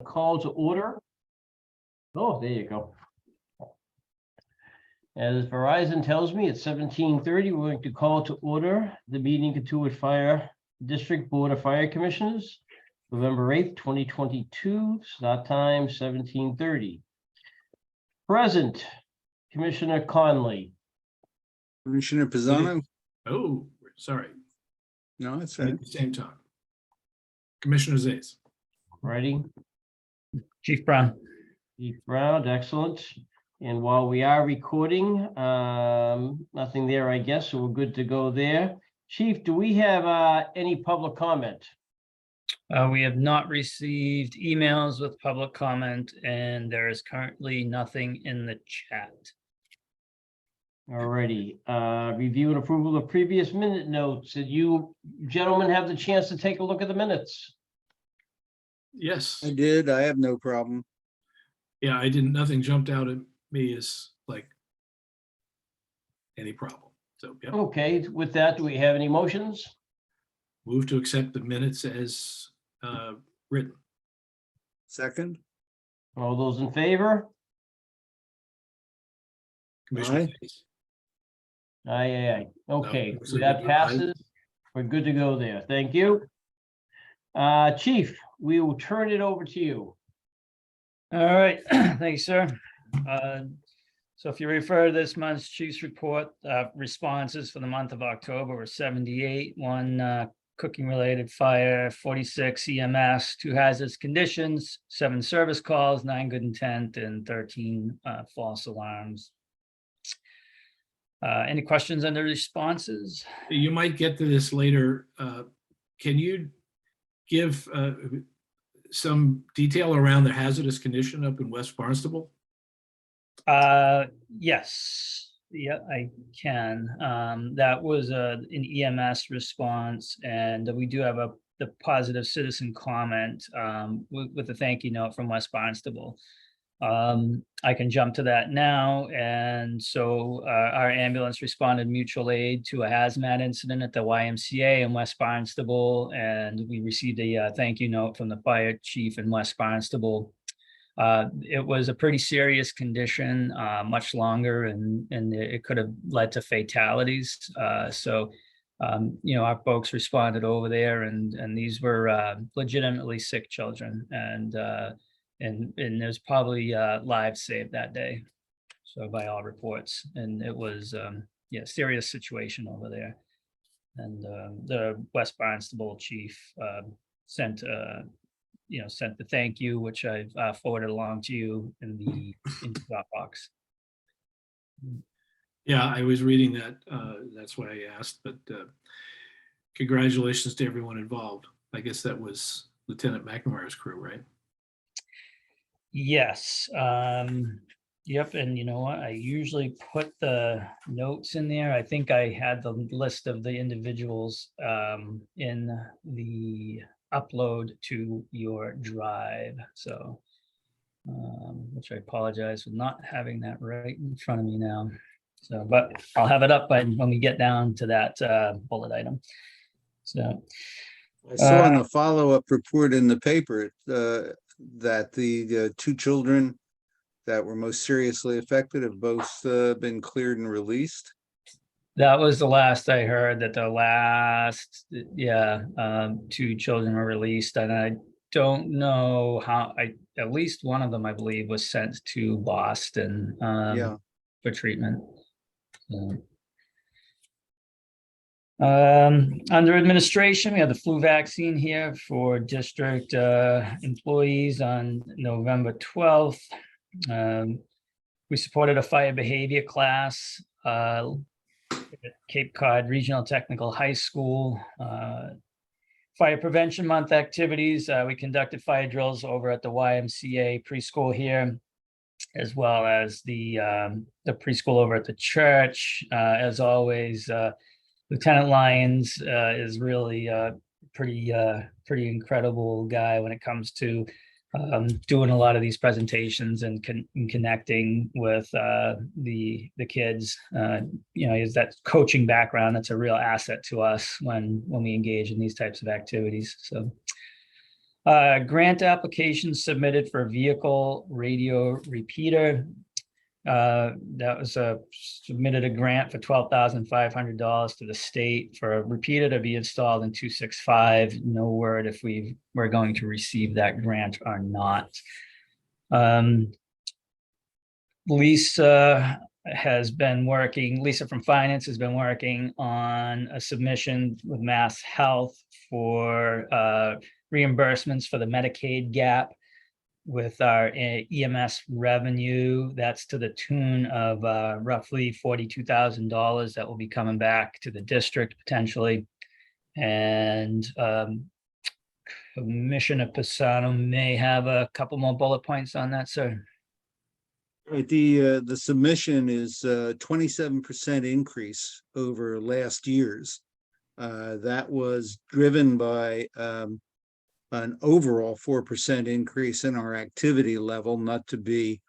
Call to order. Oh, there you go. As Verizon tells me, it's 17:30. We're going to call to order the meeting of Katuitt Fire District Board of Fire Commissioners, November 8th, 2022, start time 17:30. Present, Commissioner Conley. Commissioner Pisano? Oh, sorry. No, that's At right. the same time. Commissioner Zais. Ready? Chief Brown. Chief Brown, excellent. And while we are recording, nothing there, I guess, so we're good to go there. Chief, do we have any public comment? We have not received emails with public comment, and there is currently nothing in the chat. Alrighty, review and approval of previous minute notes. Did you gentlemen have the chance to take a look at the minutes? Yes. I did. I have no problem. Yeah, I didn't, nothing jumped out at me as like any problem. So, yeah, Okay, with that, do we have any motions? move to accept the minutes as written. Second? All those in favor? Commissioner Aye. Zais. Aye. Okay, No, so that aye. passes. We're good to go there. Thank you. Chief, we will turn it over to you. All right, thank you, sir. So if you refer to this month's chief's report, responses for the month of October were 78, one cooking related fire, 46 EMS, 2 hazardous conditions, 7 service calls, 9 good intent, and 13 false alarms. Any questions on the responses? You might get to this later. Can you give some detail around the hazardous condition up in West Barnstable? Yes, yeah, I can. That was an EMS response, and we do have the positive citizen comment with a thank you note from West Barnstable. I can jump to that now. And so our ambulance responded mutual aid to a hazmat incident at the YMCA in West Barnstable, and we received a thank you note from the fire chief in West Barnstable. It was a pretty serious condition, much longer, and it could have led to fatalities. Our folks responded over there, and these were legitimately sick children, and there's probably lives saved that day. So by all reports, and it was serious situation over there. And the West Barnstable chief sent the thank you, which I've forwarded along to you in the Dropbox. Yeah, I was reading that. That's why I asked, but congratulations to everyone involved. I guess that was Lieutenant McNamara's crew, right? Yes. Yep. And you know what? I usually put the notes in there. I think I had the list of the individuals in the upload to your drive. So, which I apologize for not having that right in front of me now. So, but I'll have it up when we get down to that bullet item. So, I saw in the follow-up report in the paper that the 2 children that were most seriously affected have both been cleared and released. that was the last I heard, that the last, 2 children were released, and I don't know how. At least one of them, I believe, was sent to Boston for treatment. So, under administration, we have the flu vaccine here for district employees on November 12th. We supported a fire behavior class at Cape Cod Regional Technical High School. Fire Prevention Month activities. We conducted fire drills over at the YMCA preschool here, as well as the preschool over at the church. As always, Lieutenant Lyons is really pretty incredible guy when it comes to doing a lot of these presentations and connecting with the kids. He has that coaching background that's a real asset to us when we engage in these types of activities. So Grant application submitted for vehicle radio repeater. That was submitted a grant for $12,500 to the state for a repeater to be installed in 265. No word if we're going to receive that grant or not. Lisa from Finance has been working on a submission with Mass Health for reimbursements for the Medicaid gap with our EMS revenue. That's to the tune of roughly $42,000 that will be coming back to the district potentially. And Commissioner Pisano may have a couple more bullet points on that, sir. Right, the submission is 27% increase over last year's. That was driven by an overall 4% increase in our activity level, not to be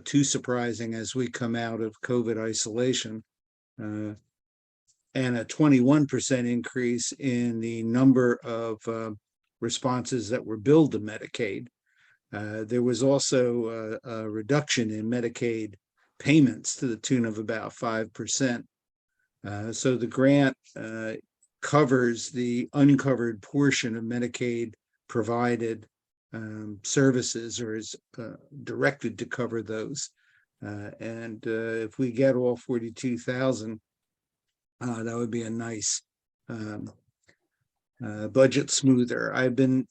too surprising as we come out of COVID isolation, and a 21% increase in the number of responses that were billed to Medicaid. There was also a reduction in Medicaid payments to the tune of about 5%. So the grant covers the uncovered portion of Medicaid provided services, or is directed to cover those. And if we get all 42,000, that would be a nice budget smoother. I've been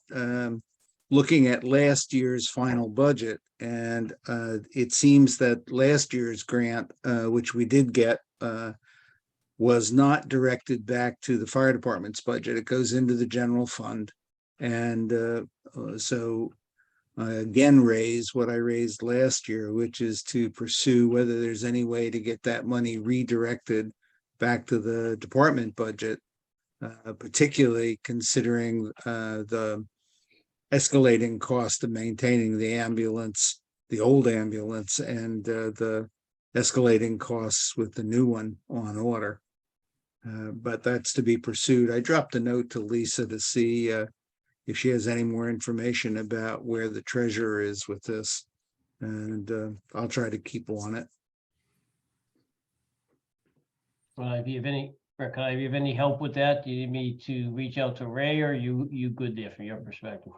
looking at last year's final budget, and it seems that last year's grant, which we did get, was not directed back to the fire department's budget. It goes into the general fund. And so I again raise what I raised last year, which is to pursue whether there's any way to get that money redirected back to the department budget, particularly considering the escalating cost of maintaining the ambulance, the old ambulance, and the escalating costs with the new one on order. But that's to be pursued. I dropped a note to Lisa to see if she has any more information about where the treasurer is with this, and I'll try to keep on it. Well, if you have any, Rick, if you have any help with that, do you need me to reach out to Ray, or you good there from your perspective?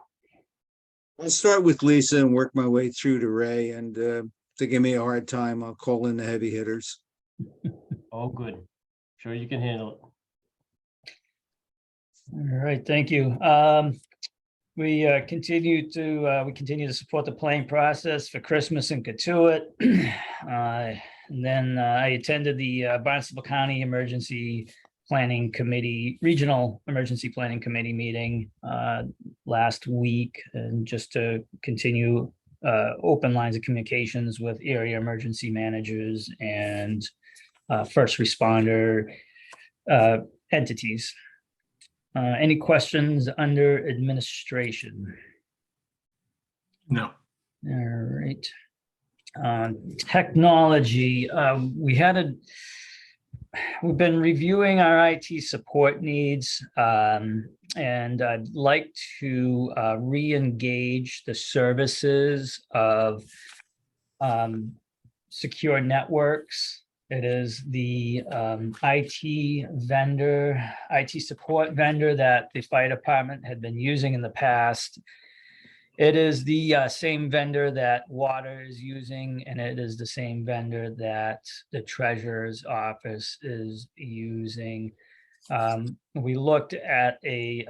I'll start with Lisa and work my way through to Ray, and if they give me a hard time, I'll call in the heavy hitters. Oh, good. Sure you can handle it. All right, thank you. We continue to support the planning process for Christmas in Katuitt. And then I attended the Barnstable County Emergency Planning Committee, Regional Emergency Planning Committee meeting last week, and just to continue open lines of communications with area emergency managers and first responder entities. Any questions under administration? No. All right. Technology, we've been reviewing our IT support needs, and I'd like to re-engage the services of Secure Networks. It is the IT support vendor that the fire department had been using in the past. It is the same vendor that Water is using, and it is the same vendor that the treasurer's office is using. We looked at a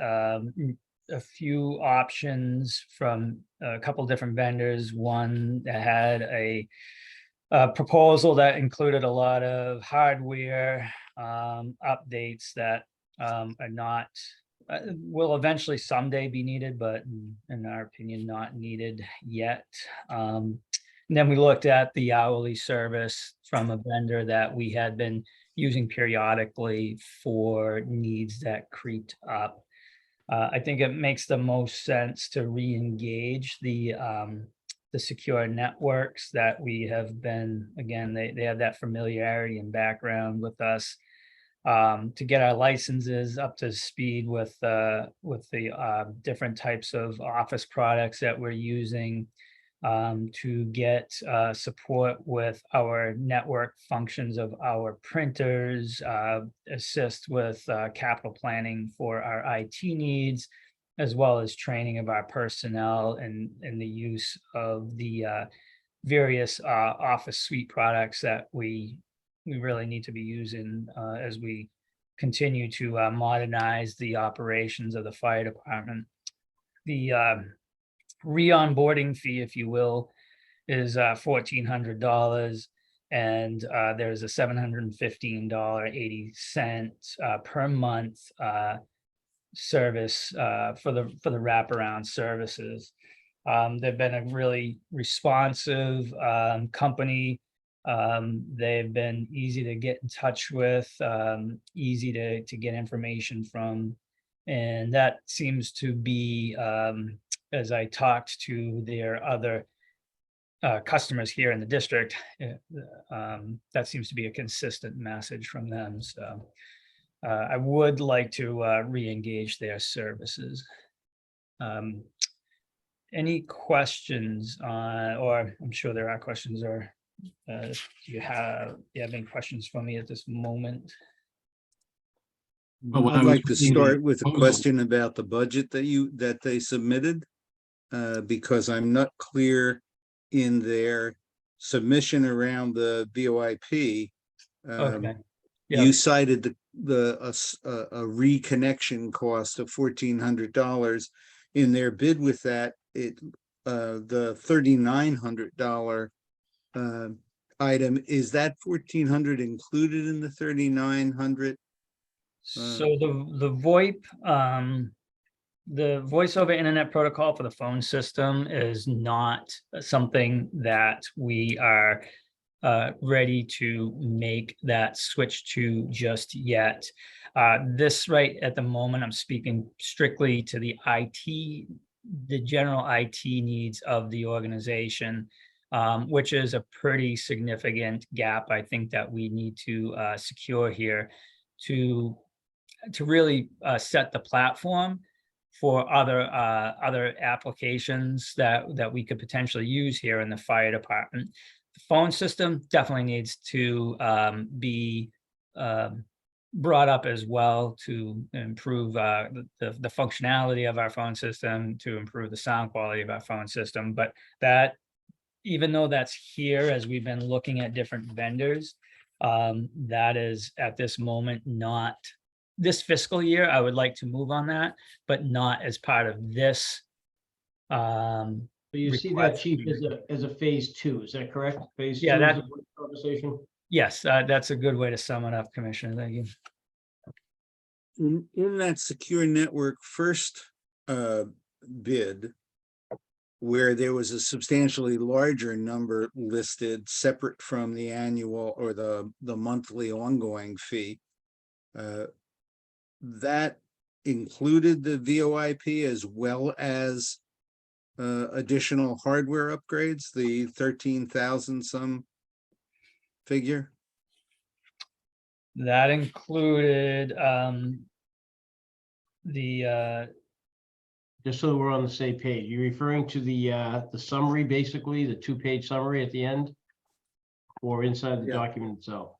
few options from a couple different vendors. One that had a proposal that included a lot of hardware updates that are not, will eventually someday be needed, but in our opinion, not needed yet. And then we looked at the hourly service from a vendor that we had been using periodically for needs that creeped up. I think it makes the most sense to re-engage the Secure Networks that we have been, again, they have that familiarity and background with us. to get our licenses up to speed with the different types of office products that we're using, to get support with our network functions of our printers, assist with capital planning for our IT needs, as well as training of our personnel and the use of the various office suite products that we really need to be using as we continue to modernize the operations of the fire department. The re-onboarding fee, if you will, is $1,400, and there's a $715.80 per month service for the wraparound services. They've been a really responsive company. They've been easy to get in touch with, easy to get information from, and that seems to be, as I talked to their other customers here in the district, that seems to be a consistent message from them. So I would like to re-engage their services. Any questions or I'm sure there are questions, or do you have any questions for me at this moment? But when I I'd was like to reading the start with a proposal- question about the budget that they submitted, because I'm not clear in their submission around the VoIP. Okay. Yeah. You cited a reconnection cost of $1,400. In their bid with that, the $3,900 item, is that 1,400 included in the 3,900? So the VoIP, the voice over internet protocol for the phone system is not something that we are ready to make that switch to just yet. This right at the moment, I'm speaking strictly to the IT, the general IT needs of the organization, which is a pretty significant gap, I think, that we need to secure here to really set the platform for other applications that we could potentially use here in the fire department. The phone system definitely needs to be brought up as well to improve the functionality of our phone system, to improve the sound quality of our phone system. But that, even though that's here as we've been looking at different vendors, that is at this moment not this fiscal year. I would like to move on that, but not as part of this. So you see that, request. chief, as a phase two, is that correct? Phase two Yeah, is that- the conversation? Yes, that's a good way to sum it up, Commissioner. Thank you. In that secure network first bid, where there was a substantially larger number listed separate from the annual or the monthly ongoing fee, that included the VoIP as well as additional hardware upgrades, the 13,000 some figure? That included the Just so we're on the same page, you're referring to the summary, basically, the 2-page summary at the end? Or inside the Yeah. document itself?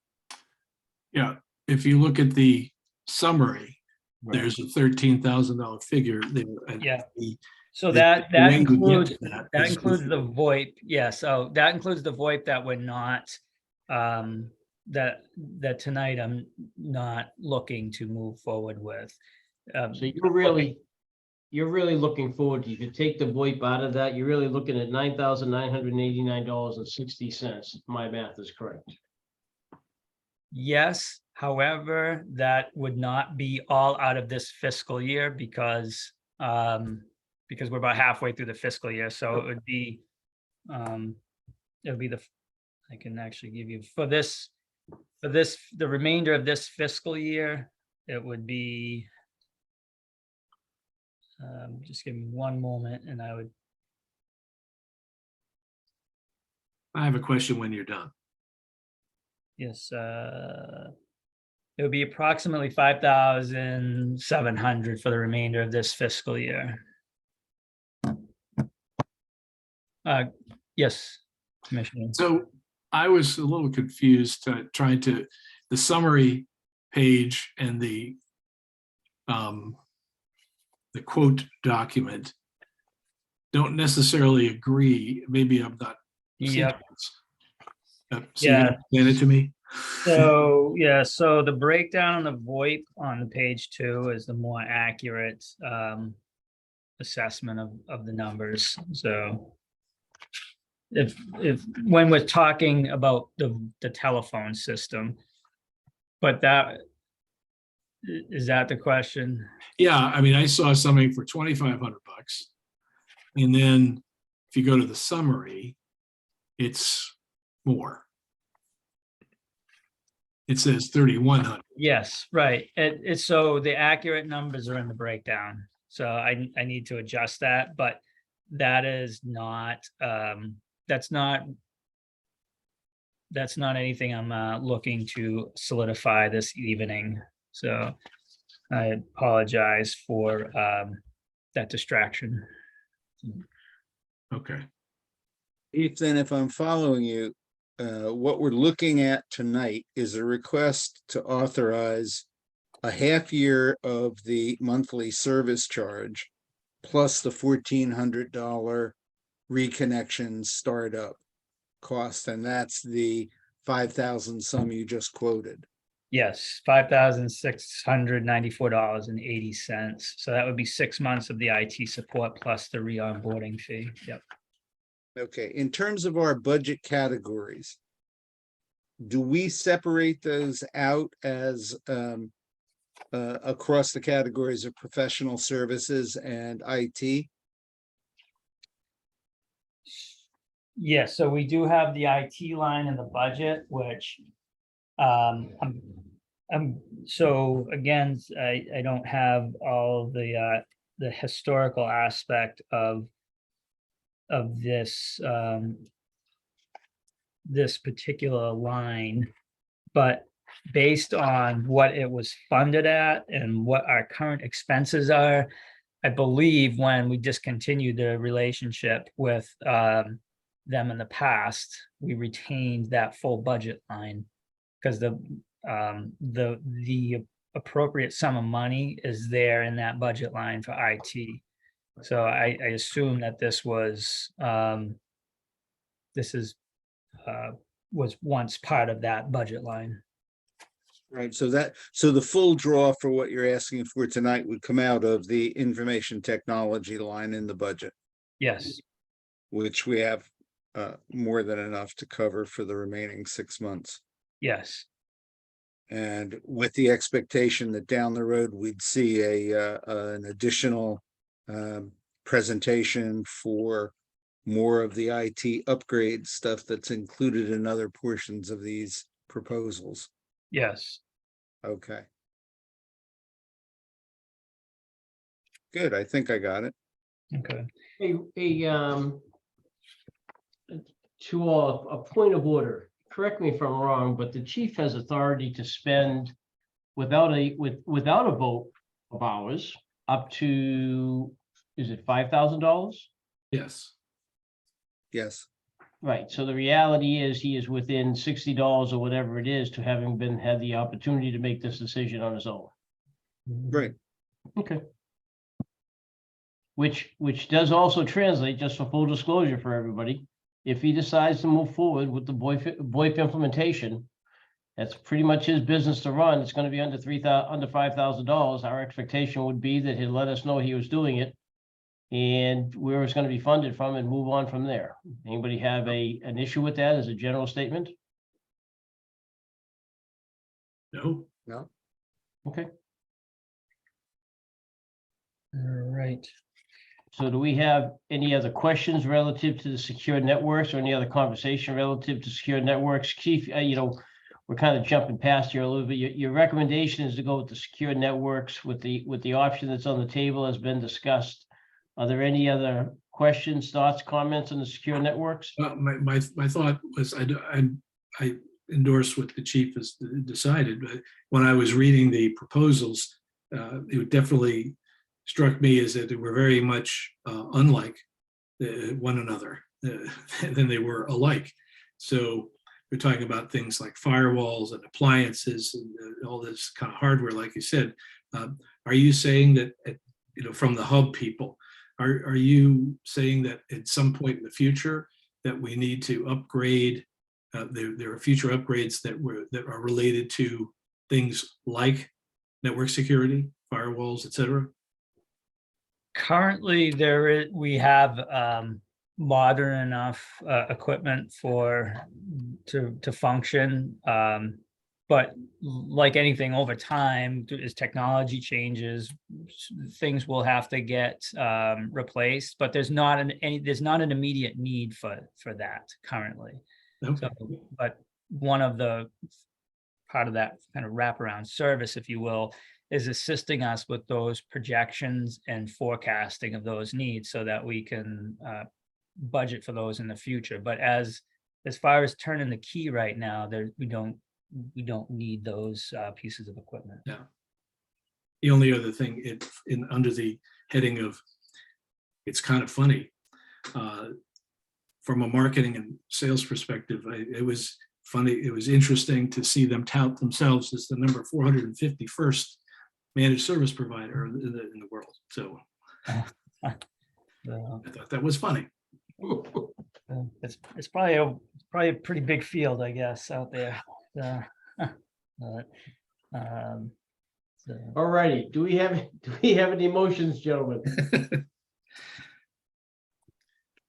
Yeah, if you look at the summary, Right. there's a $13,000 figure there. and Yeah. the- so the- that the way to get includes to that that is includes with- the VoIP. Yeah, so that includes the VoIP that we're not that tonight I'm not looking to move forward with. So you're really looking forward to, you could take the VoIP out of that, you're really looking at $9,989.60. My math is correct. Yes, however, that would not be all out of this fiscal year because we're about halfway through the fiscal year. So it would be I can actually give you for this the remainder of this fiscal year, it would be just give me one moment and I would. I have a question when you're done. Yes, It would be approximately 5,700 for the remainder of this fiscal year. Yes, Commissioner. So I was a little confused trying to, the summary page and the quote document don't necessarily agree. Maybe I'm not. Yep. So Yeah. you explain it to me? So, yeah, so the breakdown of VoIP on the page 2 is the more accurate assessment of the numbers. So if when we're talking about the telephone system, but that is that the question? Yeah, I mean, I saw something for $2,500. And then if you go to the summary, it's more. It says 3,100. Yes, right. It's so the accurate numbers are in the breakdown. So I need to adjust that, but that is not, that's not anything I'm looking to solidify this evening. So I apologize for that distraction. Okay. Ethan, if I'm following you, what we're looking at tonight is a request to authorize a half year of the monthly service charge plus the $1,400 reconnection startup cost, and that's the 5,000 sum you just quoted. Yes, $5,694.80. So that would be 6 months of the IT support plus the re-onboarding fee. Yep. Okay, in terms of our budget categories, do we separate those out as across the categories of professional services and IT? Yes, so we do have the IT line in the budget, which I'm so again, I don't have all the historical aspect of this this particular line, but based on what it was funded at and what our current expenses are, I believe when we discontinued the relationship with them in the past, we retained that full budget line because the appropriate sum of money is there in that budget line for IT. So I assume that this was was once part of that budget line. Right, so the full draw for what you're asking for tonight would come out of the information technology line in the budget, Yes, which we have more than enough to cover for the remaining 6 months. yes, And with the expectation that down the road, we'd see an additional presentation for more of the IT upgrade stuff that's included in other portions of these proposals. yes. Okay. Good, I think I got it. Okay. To a point of order, correct me if I'm wrong, but the chief has authority to spend without a vote of ours up to, is it $5,000? Yes. Yes, Right, so the reality is he is within $60 or whatever it is to having had the opportunity to make this decision on his own. great. Okay. Which does also translate, just for full disclosure for everybody, if he decides to move forward with the VoIP implementation, that's pretty much his business to run. It's going to be under $5,000. Our expectation would be that he'd let us know he was doing it and where it's going to be funded from and move on from there. Anybody have an issue with that as a general statement? No? No, Okay, All right. so do we have any other questions relative to the secure networks or any other conversation relative to secure networks? Chief, we're kind of jumping past here a little bit. Your recommendation is to go with the secure networks with the option that's on the table has been discussed. Are there any other questions, thoughts, comments on the secure networks? My thought was I endorse what the chief has decided. But when I was reading the proposals, it definitely struck me as that they were very much unlike one another than they were alike. So we're talking about things like firewalls and appliances and all this kind of hardware, like you said. Are you saying that, from the hub people, are you saying that at some point in the future that we need to upgrade? There are future upgrades that are related to things like network security, firewalls, et cetera? Currently, we have modern enough equipment to function. But like anything over time, as technology changes, things will have to get replaced. But there's not an immediate need for that currently. Okay. So, but one of the part of that kind of wraparound service, if you will, is assisting us with those projections and forecasting of those needs so that we can budget for those in the future. But as far as turning the key right now, we don't need those pieces of equipment. Yeah. The only other thing under the heading of, it's kind of funny, from a marketing and sales perspective, it was funny. It was interesting to see them tout themselves as the number 451st managed service provider in the world. So I thought that was funny. It's probably a pretty big field, I guess, out there. All righty. Do we have any motions, gentlemen?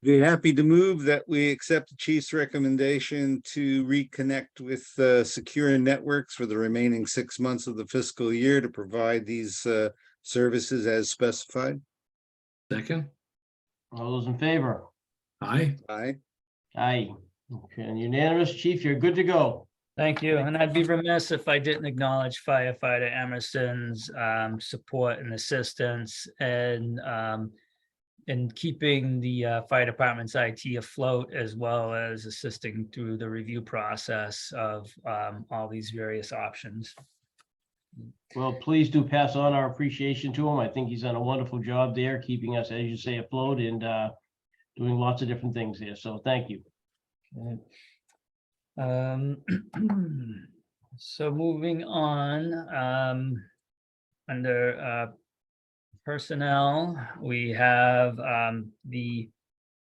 Be happy to move that we accept the chief's recommendation to reconnect with Secure Networks for the remaining 6 months of the fiscal year to provide these services as specified. Second. All those in favor? Aye. Aye. Aye. Okay, and unanimous, chief, you're good to go. Thank you. And I'd be remiss if I didn't acknowledge firefighter Emerson's support and assistance and in keeping the fire department's IT afloat, as well as assisting through the review process of all these various options. Well, please do pass on our appreciation to him. I think he's done a wonderful job there, keeping us, as you say, afloat and doing lots of different things there. So thank you. Okay. So moving on, under personnel, we have the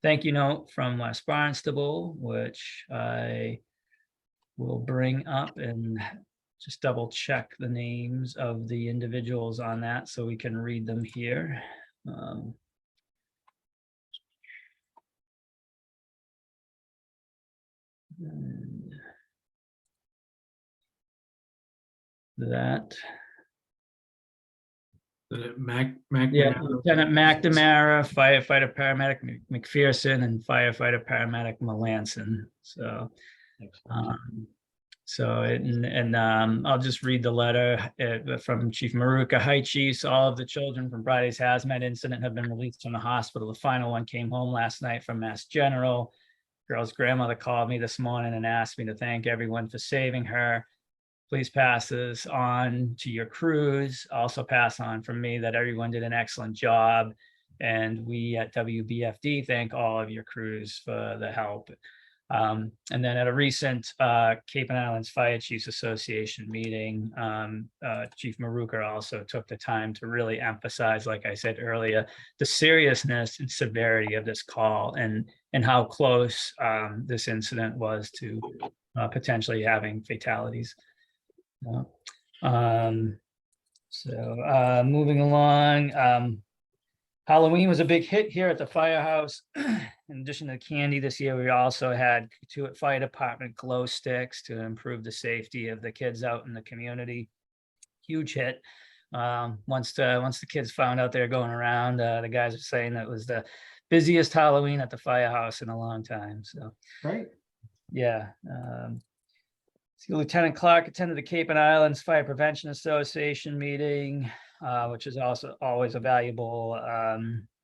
thank you note from West Barnstable, which I will bring up and just double check the names of the individuals on that so we can read them here. And that. Yeah, Lieutenant McNamara, firefighter paramedic McPherson, and firefighter paramedic Melanson. So, I'll just read the letter from Chief Maruka. Hi, Chiefs. All of the children from Friday's hazmat incident have been released from the hospital. The final one came home last night from Mass General. Girl's grandmother called me this morning and asked me to thank everyone for saving her. Please pass this on to your crews. Also pass on from me that everyone did an excellent job. And we at WBFD thank all of your crews for the help. And then at a recent Cape and Islands Fire Chiefs Association meeting, Chief Maruka also took the time to really emphasize, like I said earlier, the seriousness and severity of this call and how close this incident was to potentially having fatalities. Moving along, Halloween was a big hit here at the firehouse. In addition to candy this year, we also had Katuitt Fire Department glow sticks to improve the safety of the kids out in the community. Huge hit. Once the kids found out they were going around, the guys were saying that was the busiest Halloween at the firehouse in a long time. So, Right. Yeah. Lieutenant Clark attended the Cape and Islands Fire Prevention Association meeting, which is also always a valuable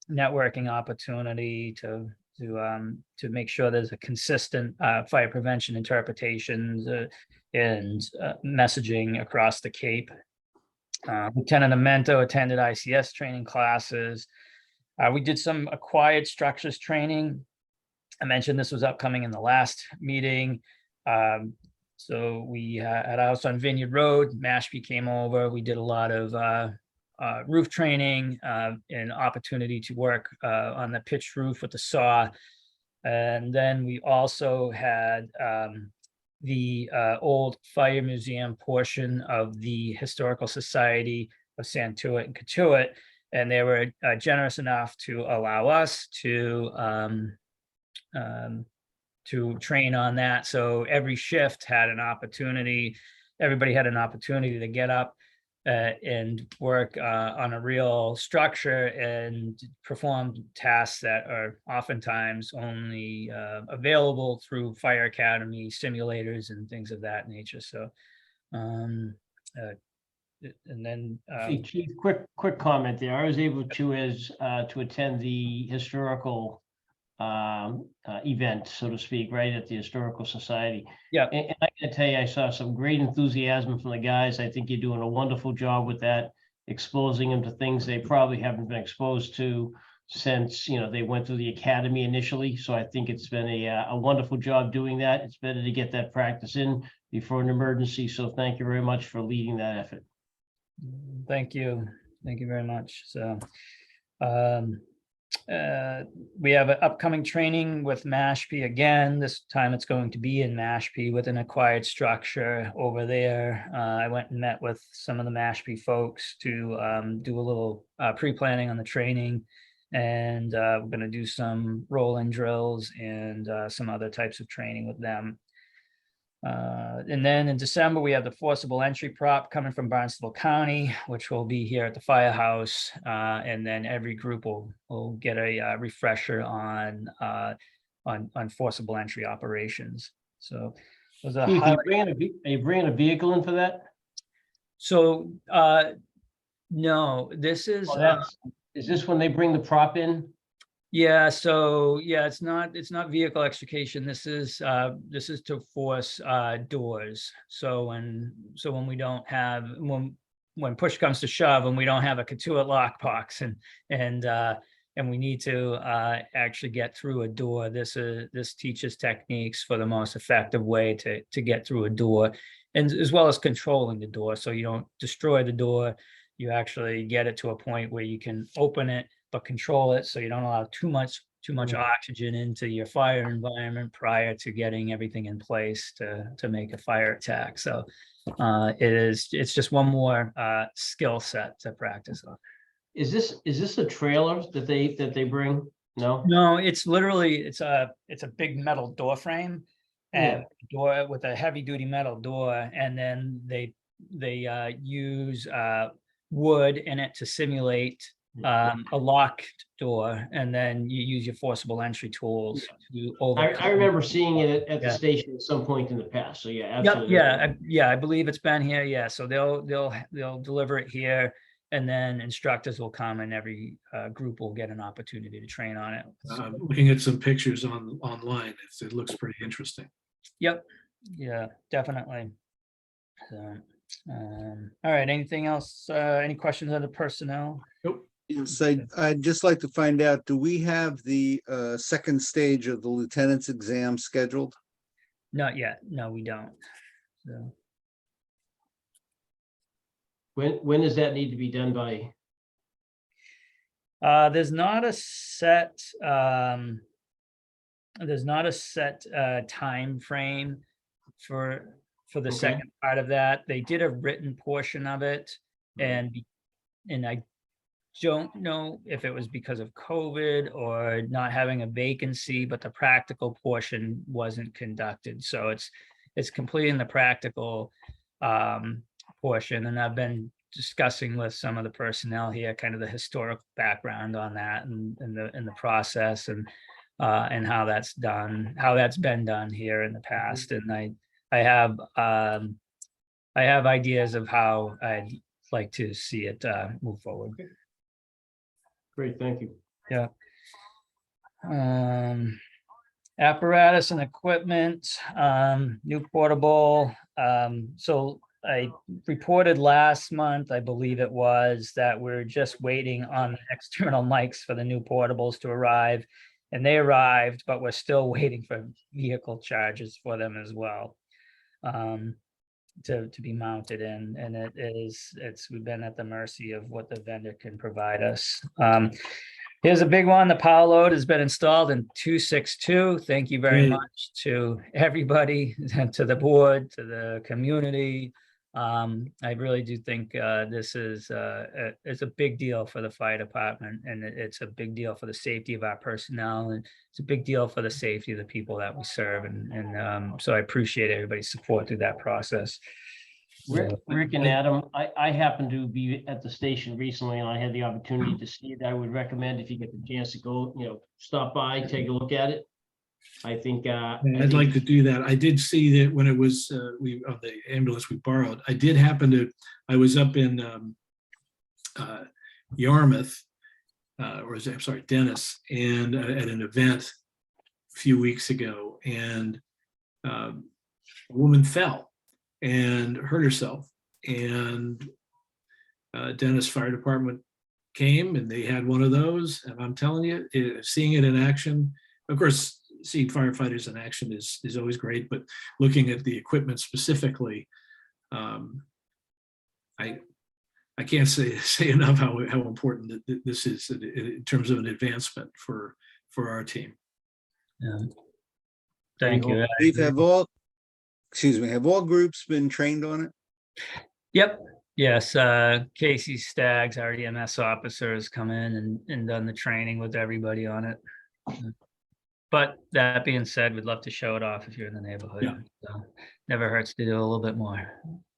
networking opportunity to to make sure there's a consistent fire prevention interpretations and messaging across the Cape. Lieutenant Amento attended ICS training classes. We did some acquired structures training. I mentioned this was upcoming in the last meeting. So we at our house on Vineyard Road, Mashpee came over. We did a lot of roof training and opportunity to work on the pitched roof with the saw. And then we also had the old fire museum portion of the Historical Society of Santuit and Katuitt, and they were generous enough to allow us to train on that. So every shift had an opportunity, everybody had an opportunity to get up and work on a real structure and perform tasks that are oftentimes only available through Fire Academy simulators and things of that nature. So, and then Hey, Chief, quick comment there. I was able to attend the historical event, so to speak, right at the Historical Society. Yeah. And I gotta tell you, I saw some great enthusiasm from the guys. I think you're doing a wonderful job with that, exposing them to things they probably haven't been exposed to since, they went through the academy initially. So I think it's been a wonderful job doing that. It's better to get that practice in before an emergency. So thank you very much for leading that effort. thank you. Thank you very much. So, we have an upcoming training with Mashpee again. This time it's going to be in Mashpee with an acquired structure over there. I went and met with some of the Mashpee folks to do a little pre-planning on the training. And we're going to do some roll-in drills and some other types of training with them. And then in December, we have the forcible entry prop coming from Barnstable County, which will be here at the firehouse. And then every group will get a refresher on forcible entry operations. So those are Chief, are you bringing a vehicle in for that? so no, this is Is this when they bring the prop in? yeah, so yeah, it's not vehicle extrication. This is to force doors. So when we don't have when push comes to shove and we don't have a Katuitt lockbox and we need to actually get through a door, this teaches techniques for the most effective way to get through a door, and as well as controlling the door, so you don't destroy the door. You actually get it to a point where you can open it but control it, so you don't allow too much oxygen into your fire environment prior to getting everything in place to make a fire attack. So it's just one more skill set to practice on. Is this a trailer that they bring? No? No, it's literally it's a big metal door frame and door with a heavy duty metal door, and then they use wood in it to simulate a locked door, and then you use your forcible entry tools to overcome. I remember seeing it at the Yeah. station at some point in the past. So yeah, Yep, absolutely. I believe it's been here. Yeah, so they'll deliver it here, and then instructors will come, and every group will get an opportunity to train on it. Looking at some pictures online, it looks pretty interesting. Yep, yeah, definitely. So, all right, anything else? Any questions on the personnel? Nope. Yes, I'd just like to find out, do we have the second stage of the lieutenant's exam scheduled? Not yet. No, we don't. So, When does that need to be done by? there's not a set time frame for the Okay. second part of that. They did a written portion of it, and I don't know if it was because of COVID or not having a vacancy, but the practical portion wasn't conducted. So it's completing the practical portion, and I've been discussing with some of the personnel here kind of the historical background on that and the process and how that's been done here in the past. And I have ideas of how I'd like to see it move forward. Great, thank you. Yeah. Apparatus and equipment, new portable. So I reported last month, I believe it was, that we're just waiting on the external mics for the new portables to arrive. And they arrived, but we're still waiting for vehicle charges for them as well. To be mounted in, and we've been at the mercy of what the vendor can provide us. Here's a big one. The power load has been installed in 262. Thank you very Great. much to everybody, to the board, to the community. I really do think this is it's a big deal for the fire department, and it's a big deal for the safety of our personnel, and it's a big deal for the safety of the people that we serve. And so I appreciate everybody's support through that process. Rick and Adam, I happened to be at the station recently and I had the opportunity to see it. I would recommend if you get the chance to go, stop by, take a look at it. I think. I'd like to do that. I did see that when it was, of the ambulance we borrowed, I was up in Yarmouth, Dennis, and at an event a few weeks ago, and a woman fell and hurt herself, and Dennis Fire Department came and they had one of those, and I'm telling you, seeing it in action, of course, seeing firefighters in action is always great, but looking at the equipment specifically, I can't say enough how important this is in terms of an advancement for our team. Yeah. Thank you. Chief, have all groups been trained on it? Yep. Yes. Casey Staggs, our EMS officer, has come in and done the training with everybody on it. But that being said, we'd love to show it off if you're in the neighborhood. Yeah. So never hurts to do a little bit more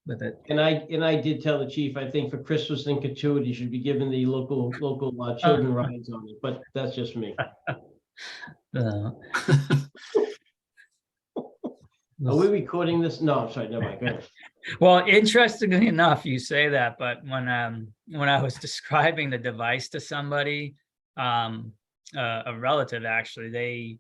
with it. And I did tell the chief, I think for Christmas and Katuitt, you should be given the local children rides on it, but that's just me. Are we recording this? No, I'm sorry, never mind. Go ahead. Well, interestingly enough, you say that, but when I was describing the device to somebody, a relative actually, they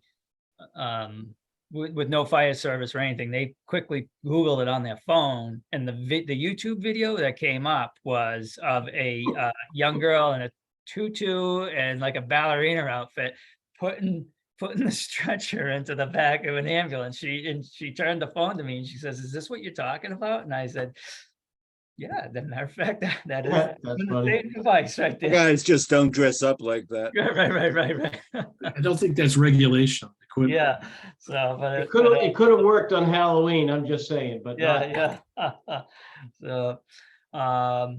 with no fire service or anything, they quickly Googled it on their phone, and the YouTube video that came up was of a young girl in a tutu and like a ballerina outfit putting the stretcher into the back of an ambulance. She turned the phone to me and she says, "Is this what you're talking about?" And I said, "Yeah, as a matter of fact, that is That's the funny. same device right there." Guys just don't dress up like that. Right. I don't think that's regulation. Equipment. Yeah. So, but It could have worked on Halloween, I'm just saying, but. yeah. So, all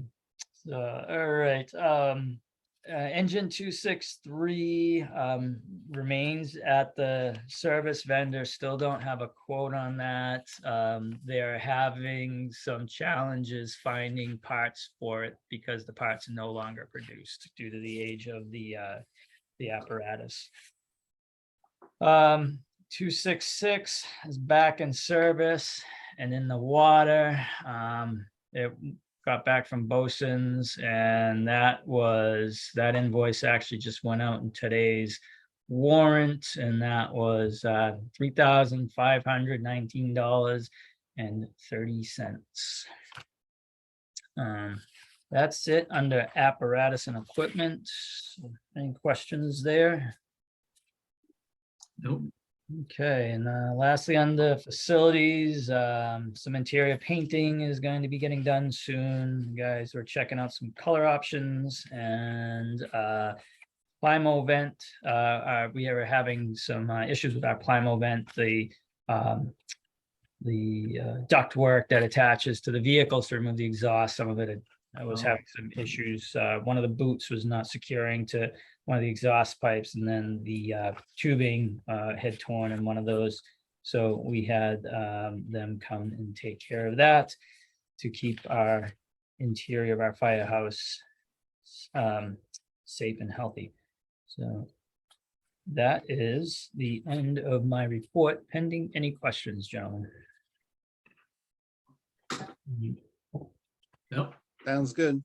right. Engine 263 remains at the service vendor. Still don't have a quote on that. They're having some challenges finding parts for it because the parts are no longer produced due to the age of the apparatus. 266 is back in service and in the water. It got back from Bosun's, and that invoice actually just went out in today's warrant, and that was $3,519.30. That's it under apparatus and equipment. Any questions there? Nope. Okay, and lastly, under facilities, some interior painting is going to be getting done soon. Guys, we're checking out some color options, and Plimo vent. We are having some issues with our Plimo vent. The duct work that attaches to the vehicles to remove the exhaust, some of it I was having some issues. One of the boots was not securing to one of the exhaust pipes, and then the tubing had torn in one of those. So we had them come and take care of that to keep our interior of our firehouse safe and healthy. So that is the end of my report, pending any questions, gentlemen. Nope. Sounds good.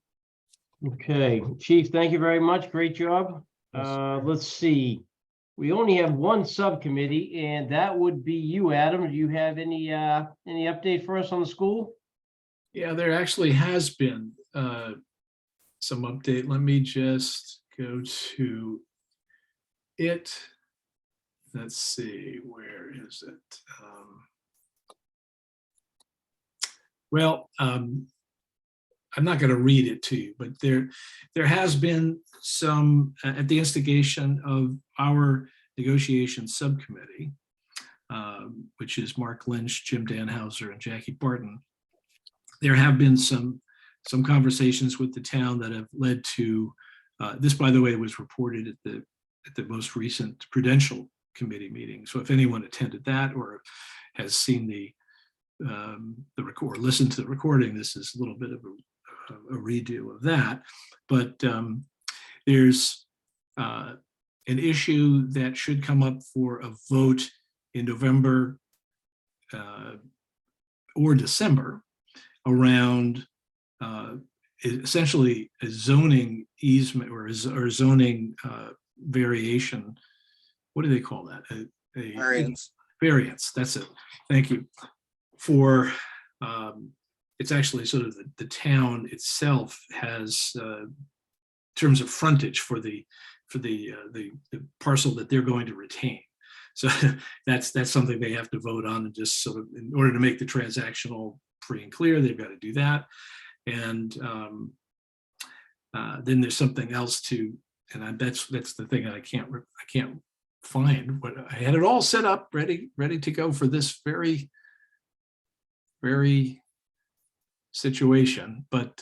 Okay, Chief, thank you very much. Great job. Let's see. we only have one subcommittee, and that would be you, Adam. Do you have any update for us on the school? Yeah, there actually has been some update. Let me just go to it. Let's see, where is it? I'm not going to read it to you, but there has been some, at the instigation of our negotiation subcommittee, which is Mark Lynch, Jim Danhauser, and Jackie Barton. There have been some conversations with the town that have led to this, by the way, was reported at the most recent Prudential Committee meeting. So if anyone attended that or has seen the record, listened to the recording, this is a little bit of a redo of that. But there's an issue that should come up for a vote in November or December around essentially a zoning easement or zoning variation. What do they call that? A variance. That's it. Thank you. For it's actually sort of the town itself has terms of frontage for the parcel that they're going to retain. So that's something they have to vote on, and just sort of in order to make the transaction all free and clear, they've got to do that. And then there's something else too, and that's the thing that I can't find. But I had it all set up, ready to go for this very situation. But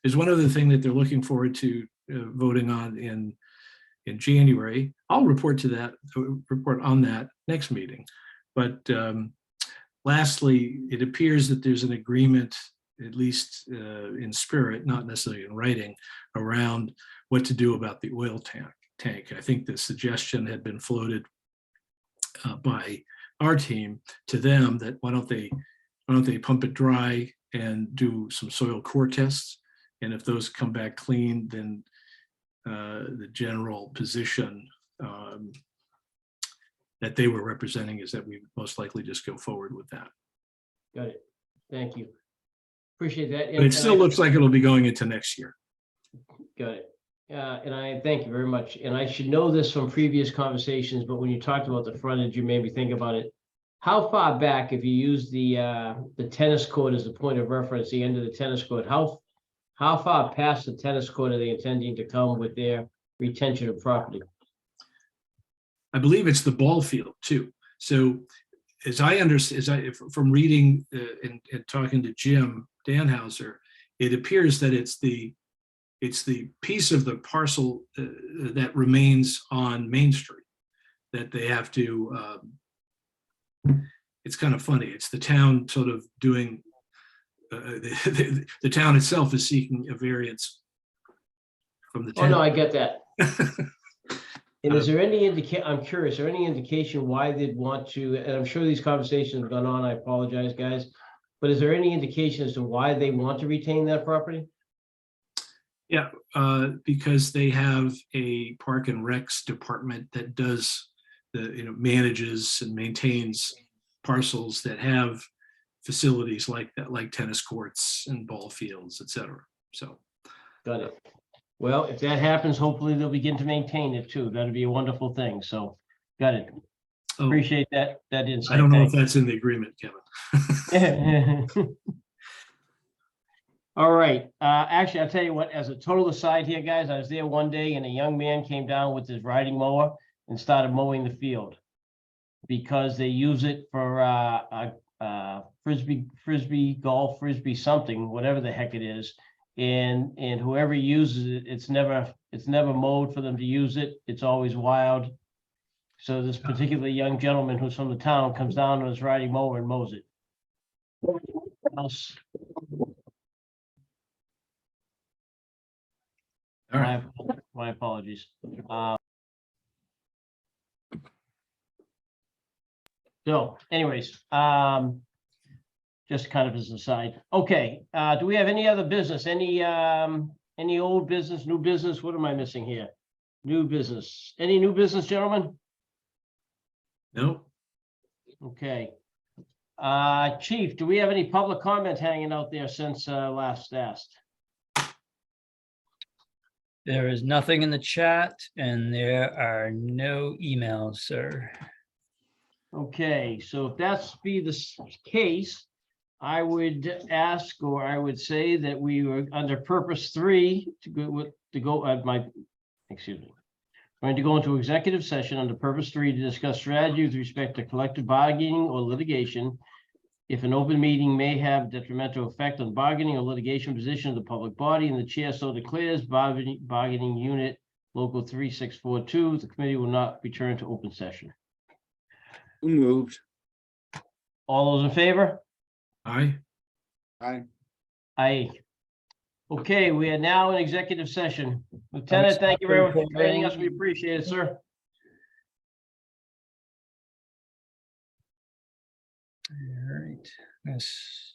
there's one other thing that they're looking forward to voting on in January. I'll report on that next meeting. But lastly, it appears that there's an agreement, at least in spirit, not necessarily in writing, around what to do about the oil tank. I think the suggestion had been floated by our team to them that why don't they pump it dry and do some soil core tests, and if those come back clean, then the general position that they were representing is that we would most likely just go forward with that. Got it. Thank you. Appreciate that. But it still looks like it'll be going into next year. Got it. And I thank you very much. And I should know this from previous conversations, but when you talked about the frontage, you made me think about it. How far back, if you use the tennis court as the point of reference, the end of the tennis court, how far past the tennis court are they intending to come with their retention of property? I believe it's the ball field too. So as I understand, from reading and talking to Jim Danhauser, it appears that it's the piece of the parcel that remains on Main Street that they have to, it's kind of funny. It's the town sort of doing, the town itself is seeking a variance from the town. Oh, no, I get that. And is there any I'm curious, is there any indication why they'd want to, and I'm sure these conversations have gone on, I apologize, guys, but is there any indication as to why they want to retain that property? Yeah, because they have a Park and Recs department that does manages and maintains parcels that have facilities like that, like tennis courts and ball fields, et cetera. So. Got it. Well, if that happens, hopefully they'll begin to maintain it too. That'd be a wonderful thing. So, got it. Oh, appreciate that insight. I don't know if that's in the agreement, Kevin. All right. Actually, I'll tell you what, as a total aside here, guys, I was there one day and a young man came down with his riding mower and started mowing the field because they use it for frisbee golf, frisbee something, whatever the heck it is. And whoever uses it, it's never mowed for them to use it. It's always wild. So this particular young gentleman who's from the town comes down on his riding mower and mows it. All right. My apologies. So anyways, just kind of as an aside. Okay, do we have any other business? Any old business, new business? What am I missing here? New business. Any new business, gentlemen? No, Okay. Chief, do we have any public comment hanging out there since last asked? There is nothing in the chat and there are no emails, sir. Okay, so if that's be the case, I would ask, or I would say that we were under purpose 3 excuse me. Going to go into executive session under purpose 3 to discuss strategy with respect to collective bargaining or litigation. If an open meeting may have detrimental effect on bargaining or litigation position of the public body and the chair so declares bargaining unit local 3642, the committee will not return to open session. Who moved? All those in favor? aye. Aye. Aye. Okay, we are now in executive session. Lieutenant, thank you very much for joining us. We appreciate it, sir. All right, yes.